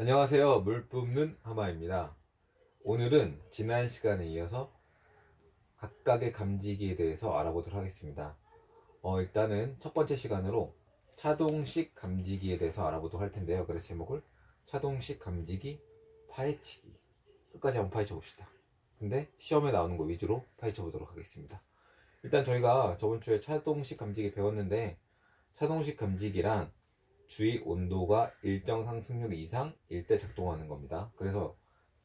안녕하세요. 물 뿜는 하마입니다. 오늘은 지난 시간에 이어서 각각의 감지기에 대해서 알아보도록 하겠습니다. 일단은 첫 번째 시간으로 차동식 감지기에 대해서 알아보도록 할 텐데요. 그래서 제목을 차동식 감지기 파헤치기, 끝까지 한번 파헤쳐 봅시다. 근데 시험에 나오는 거 위주로 파헤쳐 보도록 하겠습니다. 일단 저희가 저번 주에 차동식 감지기 배웠는데, 차동식 감지기란 주위 온도가 일정 상승률 이상일 때 작동하는 겁니다. 그래서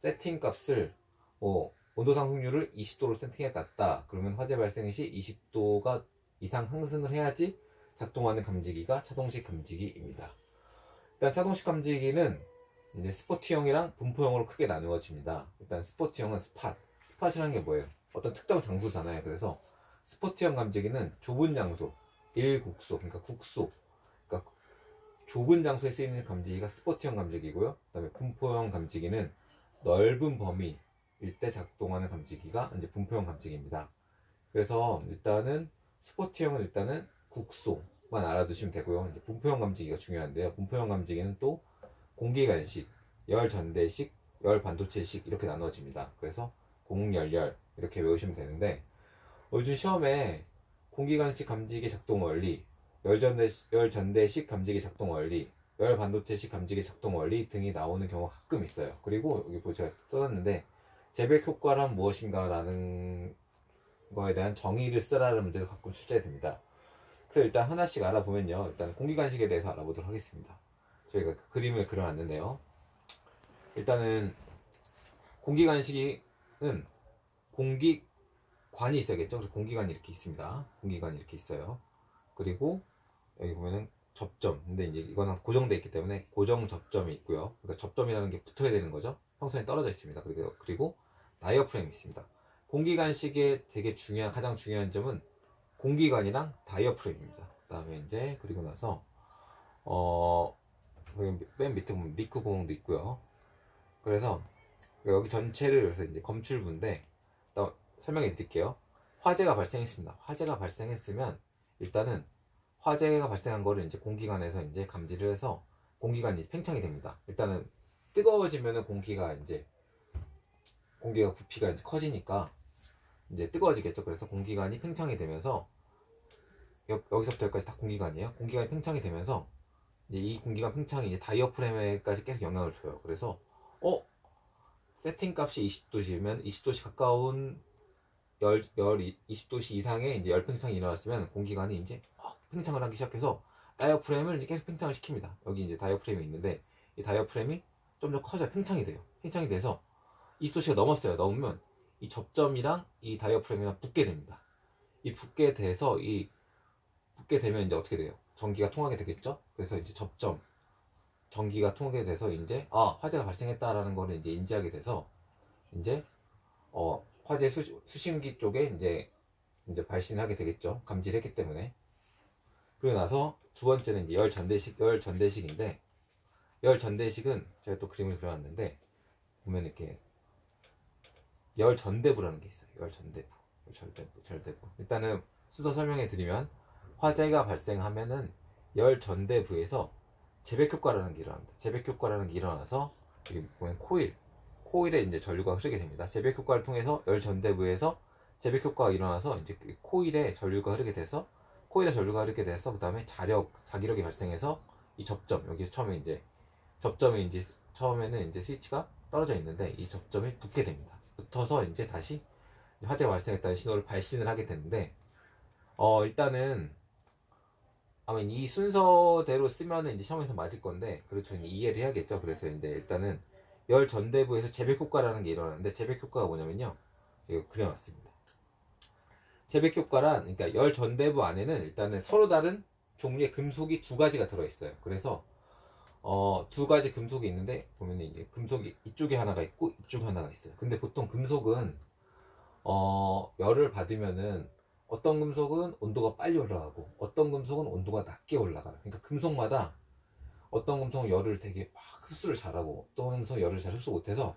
세팅 값을 온도 상승률을 20도로 세팅해 놨다 그러면 화재 발생 시 20도가 이상 상승을 해야지 작동하는 감지기가 차동식 감지기입니다. 일단 차동식 감지기는 이제 스포트형이랑 분포형으로 크게 나누어집니다. 일단 스포트형은 스팟이라는 게 뭐예요? 어떤 특정 장소잖아요. 그래서 스포트형 감지기는 좁은 장소, 일국소, 그러니까 국소, 그러니까 좁은 장소에 쓰이는 감지기가 스포트형 감지기고요. 그 다음에 분포형 감지기는 넓은 범위일 때 작동하는 감지기가 이제 분포형 감지기입니다. 그래서 일단은 스포트형은 일단은 국소만 알아두시면 되고요. 이제 분포형 감지기가 중요한데요. 분포형 감지기는 또 공기간식, 열전대식, 열반도체식 이렇게 나눠집니다. 그래서 공열열 이렇게 외우시면 되는데, 요즘 시험에 공기간식 감지기 작동 원리, 열전대식 감지기 작동 원리, 열반도체식 감지기 작동 원리 등이 나오는 경우가 가끔 있어요. 그리고 여기 제가 써놨는데, 재백 효과란 무엇인가 라는 거에 대한 정의를 쓰라는 문제가 가끔 출제됩니다. 그래서 일단 하나씩 알아보면요, 일단 공기간식에 대해서 알아보도록 하겠습니다. 저희가 그 그림을 그려놨는데요, 일단은 공기간식은 공기관이 있어야겠죠. 그래서 공기관이 이렇게 있습니다. 공기관이 이렇게 있어요. 그리고 여기 보면은 접점, 근데 이제 이거는 고정되어 있기 때문에 고정 접점이 있고요. 그러니까 접점이라는 게 붙어야 되는 거죠. 평선에 떨어져 있습니다. 그리고 다이어프램이 있습니다. 공기관식의 되게 가장 중요한 점은 공기관이랑 다이어프램입니다. 그 다음에 이제 그리고 나서 여기 맨 밑에 보면 리크 구멍도 있고요. 그래서 여기 전체를, 그래서 이제 검출부인데 일단 설명해 드릴게요. 화재가 발생했습니다. 화재가 발생했으면 일단은 화재가 발생한 거를 이제 공기관에서 이제 감지를 해서 공기관이 팽창이 됩니다. 일단은 뜨거워지면은 공기가 부피가 이제 커지니까 이제 뜨거워지겠죠. 그래서 공기관이 팽창이 되면서 여기서부터 여기까지 다 공기관이에요. 공기관이 팽창이 되면서 이제 이 공기관 팽창이 이제 다이어프램에까지 계속 영향을 줘요. 그래서 세팅 값이 20도시면 20도씨 가까운 20도씨 이상의 이제 열 팽창이 일어났으면 공기관이 이제 팽창을 하기 시작해서 다이어프램을 계속 팽창을 시킵니다. 여기 이제 다이어프램이 있는데, 이 다이어프램이 좀 더 커져요. 팽창이 돼요. 팽창이 돼서 20도씨가 넘었어요. 넘으면 이 접점이랑 이 다이어프램이랑 붙게 됩니다. 붙게 되면 이제 어떻게 돼요? 전기가 통하게 되겠죠? 그래서 이제 전기가 통하게 돼서 이제 화재가 발생했다라는 거를 이제 인지하게 돼서 이제 화재 수신기 쪽에 이제 발신하게 되겠죠. 감지를 했기 때문에. 그리고 나서 두 번째는 이제 열전대식인데, 열전대식은 제가 또 그림을 그려놨는데, 보면 이렇게 열전대부라는 게 있어요. 열전대부. 일단은 순서 설명해 드리면, 화재가 발생하면은 열전대부에서 재백효과라는 게 일어납니다. 재백효과라는 게 일어나서 여기 보면 코일에 이제 전류가 흐르게 됩니다. 재백효과를 통해서 열전대부에서 재백효과가 일어나서 이제 코일에 전류가 흐르게 돼서 그 다음에 자기력이 발생해서 이 접점, 여기 처음에 이제 접점이 이제 처음에는 이제 스위치가 떨어져 있는데 이 접점이 붙게 됩니다. 붙어서 이제 다시 화재가 발생했다는 신호를 발신을 하게 되는데, 일단은 아마 이 순서대로 쓰면은 이제 시험에서 맞을 건데, 그렇죠. 이해를 해야겠죠. 그래서 이제 일단은 열 전대부에서 재백 효과라는 게 일어나는데, 재백 효과가 뭐냐면요, 이거 그려놨습니다. 재백 효과란, 그러니까 열 전대부 안에는 일단은 서로 다른 종류의 금속이 두 가지가 들어있어요. 그래서 두 가지 금속이 있는데, 보면 이게 금속이 이쪽에 하나가 있고 이쪽에 하나가 있어요. 근데 보통 금속은 열을 받으면은 어떤 금속은 온도가 빨리 올라가고 어떤 금속은 온도가 낮게 올라가요. 그러니까 금속마다 어떤 금속은 열을 되게 막 흡수를 잘하고 어떤 금속은 열을 잘 흡수 못해서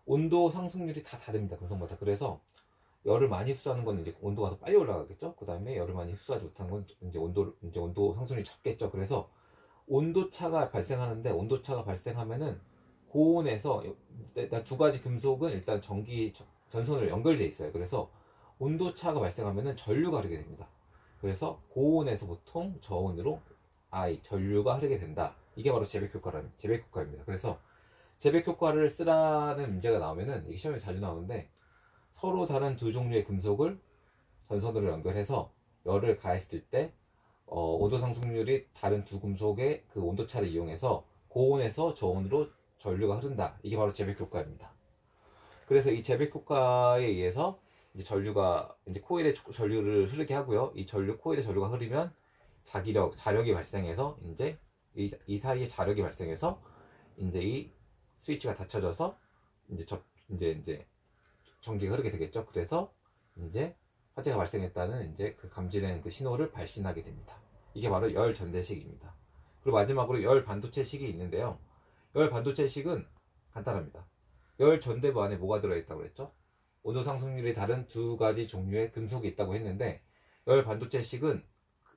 온도 상승률이 다 다릅니다. 금속마다. 그래서 열을 많이 흡수하는 건 이제 온도가 더 빨리 올라가겠죠. 그 다음에 열을 많이 흡수하지 못한 건 이제 온도 상승률이 적겠죠. 그래서 온도차가 발생하는데, 온도차가 발생하면은 고온에서 일단 두 가지 금속은 일단 전선으로 연결되어 있어요. 그래서 온도차가 발생하면은 전류가 흐르게 됩니다. 그래서 고온에서 보통 저온으로 전류가 흐르게 된다. 이게 바로 재백 효과입니다. 그래서 재백 효과를 쓰라는 문제가 나오면은 이게 시험에 자주 나오는데, 서로 다른 두 종류의 금속을 전선으로 연결해서 열을 가했을 때 온도 상승률이 다른 두 금속의 그 온도차를 이용해서 고온에서 저온으로 전류가 흐른다. 이게 바로 재백 효과입니다. 그래서 이 재백 효과에 의해서 이제 코일에 전류를 흐르게 하고요. 이 코일에 전류가 흐르면 자력이 발생해서 이제 이 사이에 자력이 발생해서 이제 이 스위치가 닫혀져서 이제 전기가 흐르게 되겠죠. 그래서 이제 화재가 발생했다는 이제 그 감지된 그 신호를 발신하게 됩니다. 이게 바로 열 전대식입니다. 그리고 마지막으로 열 반도체식이 있는데요. 열 반도체식은 간단합니다. 열 전대부 안에 뭐가 들어있다고 그랬죠? 온도 상승률이 다른 두 가지 종류의 금속이 있다고 했는데, 열 반도체식은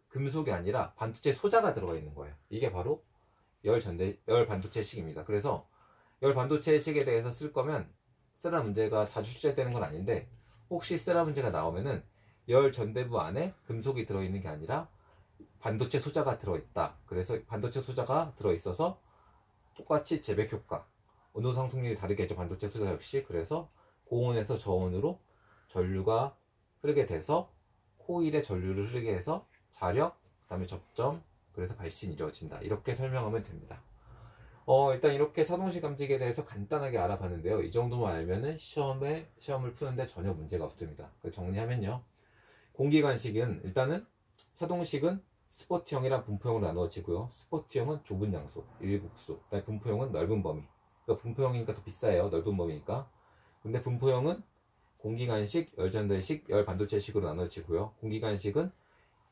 금속이 아니라 반도체 소자가 들어가 있는 거예요. 이게 바로 열 반도체식입니다. 그래서 열 반도체식에 대해서 쓰라 문제가 자주 출제되는 건 아닌데, 혹시 쓰라 문제가 나오면은 열 전대부 안에 금속이 들어있는 게 아니라 반도체 소자가 들어있다. 그래서 반도체 소자가 들어있어서 똑같이 재백 효과, 온도 상승률이 다르겠죠. 반도체 소자 역시. 그래서 고온에서 저온으로 전류가 흐르게 돼서 코일에 전류를 흐르게 해서 자력, 그 다음에 접점, 그래서 발신이 이루어진다. 이렇게 설명하면 됩니다. 일단 이렇게 차동식 감지기에 대해서 간단하게 알아봤는데요. 이 정도만 알면은 시험을 푸는데 전혀 문제가 없습니다. 정리하면요. 공기관식은 일단은 차동식은 스포트형이랑 분포형으로 나누어지고요. 스포트형은 좁은 장소, 일국수, 그다음에 분포형은 넓은 범위. 그러니까 분포형이니까 더 비싸요. 넓은 범위니까. 근데 분포형은 공기관식, 열전대식, 열반도체식으로 나눠지고요. 공기관식은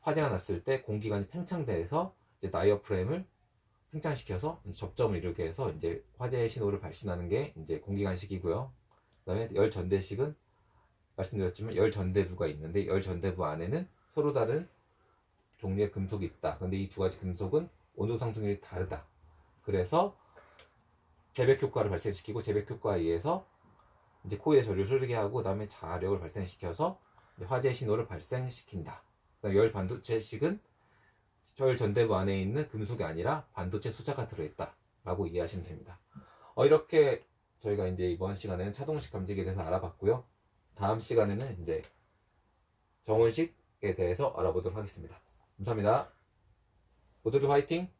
화재가 났을 때 공기관이 팽창돼서 이제 다이어프램을 팽창시켜서 접점을 이루게 해서 이제 화재의 신호를 발신하는 게 이제 공기관식이고요. 그다음에 열전대식은 말씀드렸지만 열전대부가 있는데, 열전대부 안에는 서로 다른 종류의 금속이 있다. 근데 이 두 가지 금속은 온도 상승률이 다르다. 그래서 재백 효과를 발생시키고, 재백 효과에 의해서 이제 코일에 전류를 흐르게 하고, 그다음에 자력을 발생시켜서 화재 신호를 발생시킨다. 그다음 열 반도체식은 열 전대부 안에 있는 금속이 아니라 반도체 소자가 들어있다 라고 이해하시면 됩니다. 이렇게 저희가 이제 이번 시간에는 차동식 감지기에 대해서 알아봤고요. 다음 시간에는 이제 정원식에 대해서 알아보도록 하겠습니다. 감사합니다. 모두들 화이팅!